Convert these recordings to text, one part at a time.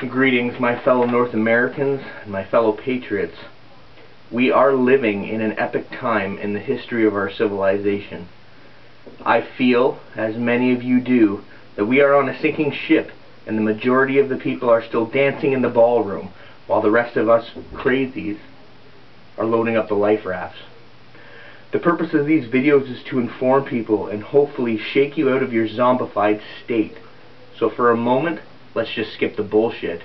Greetings, my fellow North Americans and my fellow patriots. We are living in an epic time in the history of our civilization. I feel, as many of you do, that we are on a sinking ship and the majority of the people are still dancing in the ballroom while the rest of us crazies are loading up the life rafts. The purpose of these videos is to inform people and hopefully shake you out of your zombified state. So for a moment, let's just skip the bullshit.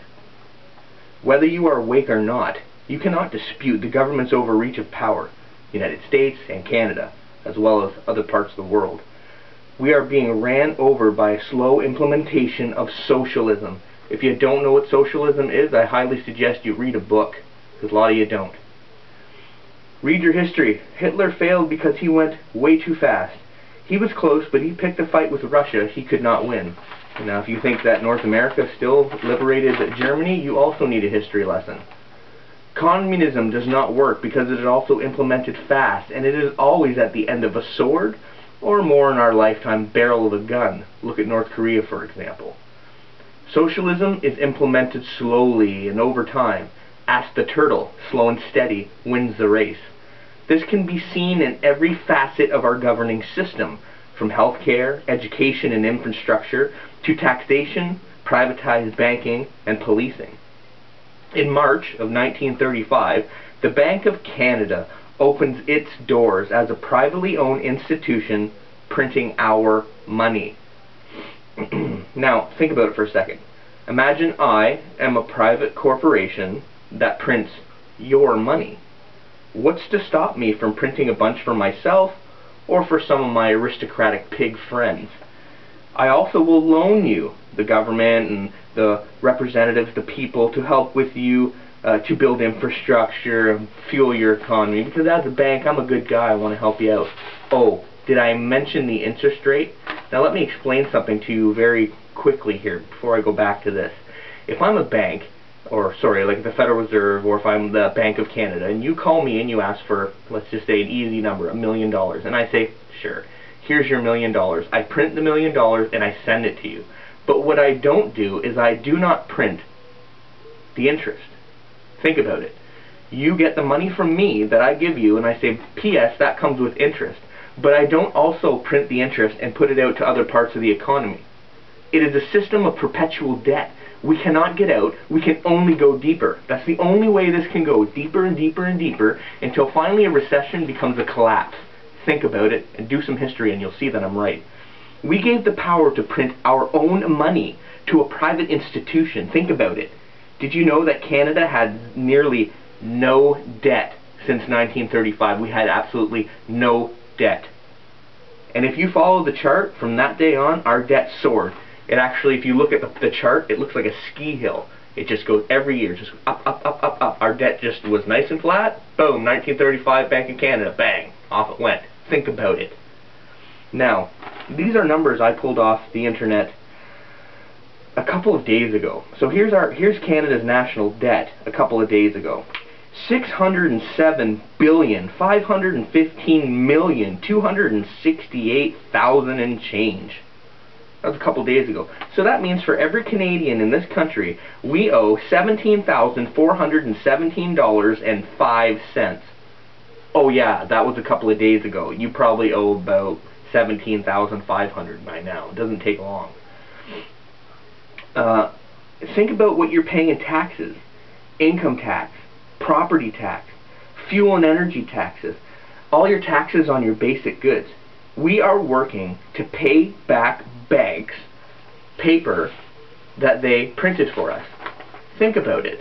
Whether you are awake or not, you cannot dispute the government's overreach of power, United States and Canada, as well as other parts of the world. We are being ran over by a slow implementation of socialism. If you don't know what socialism is, I highly suggest you read a book, because a lot of you don't. Read your history. Hitler failed because he went way too fast. He was close, but he picked a fight with Russia he could not win. Now, if you think that North America still liberated Germany, you also need a history lesson. Communism does not work because it is also implemented fast, and it is always at the end of a sword, or more in our lifetime, barrel of a gun. Look at North Korea, for example. Socialism is implemented slowly and over time. Ask the turtle, slow and steady, wins the race. This can be seen in every facet of our governing system, from healthcare, education and infrastructure, to taxation, privatized banking, and policing. In March of 1935, the Bank of Canada opens its doors as a privately owned institution printing our money. Now, think about it for a second. Imagine I am a private corporation that prints your money. What's to stop me from printing a bunch for myself or for some of my aristocratic pig friends? I also will loan you, the government and the representatives, the people, to help with you to build infrastructure and fuel your economy, because as a bank, I'm a good guy, I want to help you out. Oh, did I mention the interest rate? Now let me explain something to you very quickly here before I go back to this. If I'm a bank, or sorry, like the Federal Reserve, or if I'm the Bank of Canada, and you call me and you ask for, let's just say an easy number, $1 million, and I say, sure, here's your $1 million. I print the $1 million and I send it to you. But what I don't do is I do not print the interest. Think about it. You get the money from me that I give you and I say, P.S. that comes with interest. But I don't also print the interest and put it out to other parts of the economy. It is a system of perpetual debt. We cannot get out, we can only go deeper. That's the only way this can go, deeper and deeper and deeper, until finally a recession becomes a collapse. Think about it and do some history and you'll see that I'm right. We gave the power to print our own money to a private institution. Think about it. Did you know that Canada had nearly no debt since 1935? We had absolutely no debt. And if you follow the chart, from that day on, our debt soared. It actually, if you look at the chart, it looks like a ski hill. It just goes every year, just up, up, up, up, up. Our debt just was nice and flat. Boom, 1935, Bank of Canada, bang, off it went. Think about it. Now, these are numbers I pulled off the internet a couple of days ago. So here's Canada's national debt a couple of days ago. 607,515,268,000 and change. That was a couple days ago. So that means for every Canadian in this country, we owe $17,417.05. Oh yeah, that was a couple of days ago. You probably owe about $17,500 by now. It doesn't take long. Think about what you're paying in taxes. Income tax, property tax, fuel and energy taxes, all your taxes on your basic goods. We are working to pay back banks paper that they printed for us. Think about it.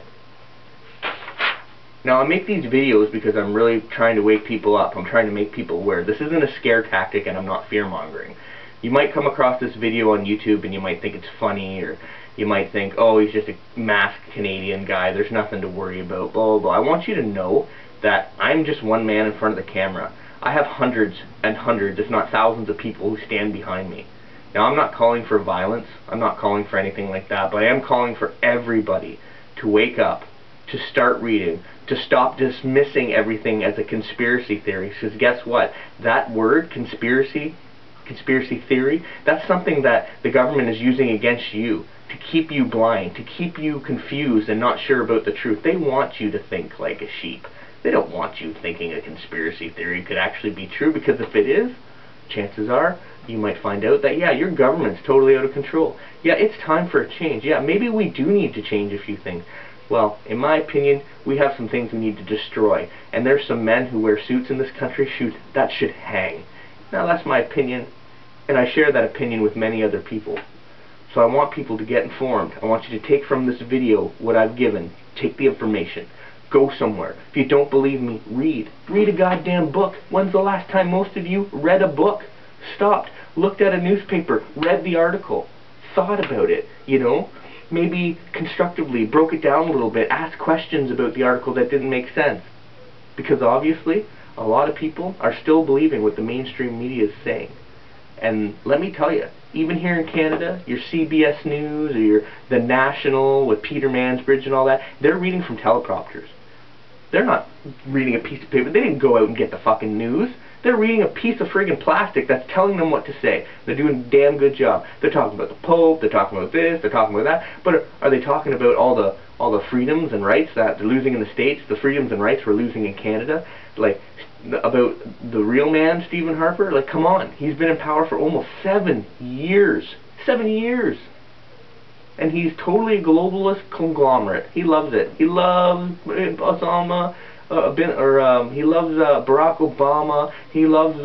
Now, I make these videos because I'm really trying to wake people up. I'm trying to make people aware. This isn't a scare tactic and I'm not fear-mongering. You might come across this video on YouTube and you might think it's funny, or you might think, oh, he's just a masked Canadian guy, there's nothing to worry about, blah, blah, blah. I want you to know that I'm just one man in front of the camera. I have hundreds and hundreds, if not thousands of people who stand behind me. Now, I'm not calling for violence, I'm not calling for anything like that, but I am calling for everybody to wake up, to start reading, to stop dismissing everything as a conspiracy theory. Because guess what? That word, conspiracy theory, that's something that the government is using against you. to keep you blind, to keep you confused and not sure about the truth. They want you to think like a sheep. They don't want you thinking a conspiracy theory could actually be true, because if it is, chances are you might find out that, yeah, your government's totally out of control. Yeah, it's time for a change. Yeah, maybe we do need to change a few things. Well, in my opinion, we have some things we need to destroy. And there's some men who wear suits in this country that should hang. Now, that's my opinion, and I share that opinion with many other people. So I want people to get informed. I want you to take from this video what I've given. Take the information. Go somewhere. If you don't believe me, read. Read a goddamn book. When's the last time most of you read a book? Stopped, looked at a newspaper, read the article, thought about it, you know? Maybe constructively broke it down a little bit, asked questions about the article that didn't make sense. Because obviously, a lot of people are still believing what the mainstream media is saying. And let me tell you, even here in Canada, your CBS News or the National with Peter Mansbridge and all that, they're reading from teleprompters. They're not reading a piece of paper. They didn't go out and get the fucking news. They're reading a piece of friggin' plastic that's telling them what to say. They're doing a damn good job. They're talking about the Pope, they're talking about this, they're talking about that, but are they talking about all the freedoms and rights that they're losing in the States, the freedoms and rights we're losing in Canada? Like, about the real man, Stephen Harper? Like, come on. He's been in power for almost 7 years. 7 years. And he's totally a globalist conglomerate. He loves it. He loves Osama. He loves Barack Obama. He loves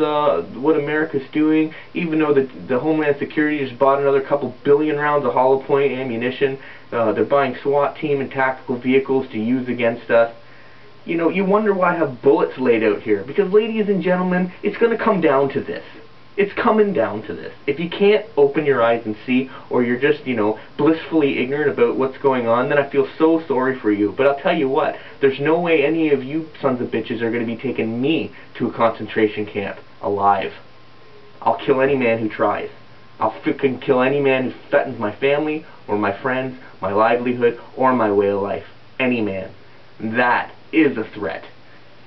what America's doing. Even though the Homeland Security just bought another couple billion rounds of hollow point ammunition, they're buying SWAT team and tactical vehicles to use against us. You know, you wonder why I have bullets laid out here. Because, ladies and gentlemen, it's going to come down to this. It's coming down to this. If you can't open your eyes and see, or you're just, you know, blissfully ignorant about what's going on, then I feel so sorry for you. But I'll tell you what, there's no way any of you sons of bitches are going to be taking me to a concentration camp alive. I'll kill any man who tries. I'll frickin' kill any man who threatens my family, or my friends, my livelihood, or my way of life. Any man. That is a threat.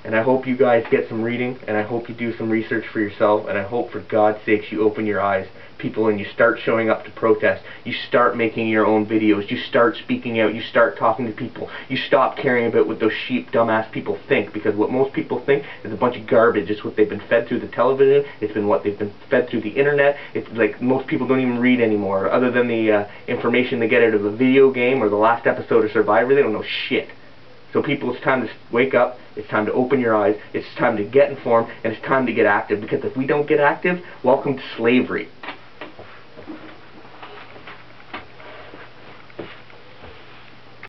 And I hope you guys get some reading, and I hope you do some research for yourself, and I hope for God's sakes you open your eyes, people, and you start showing up to protest. You start making your own videos. You start speaking out. You start talking to people. You stop caring about what those sheep, dumbass people think, because what most people think is a bunch of garbage. It's what they've been fed through the television. It's been what they've been fed through the internet. It's like most people don't even read anymore. Other than the information they get out of a video game or the last episode of Survivor, they don't know shit. So people, it's time to wake up, it's time to open your eyes, it's time to get informed, and it's time to get active, because if we don't get active, welcome to slavery.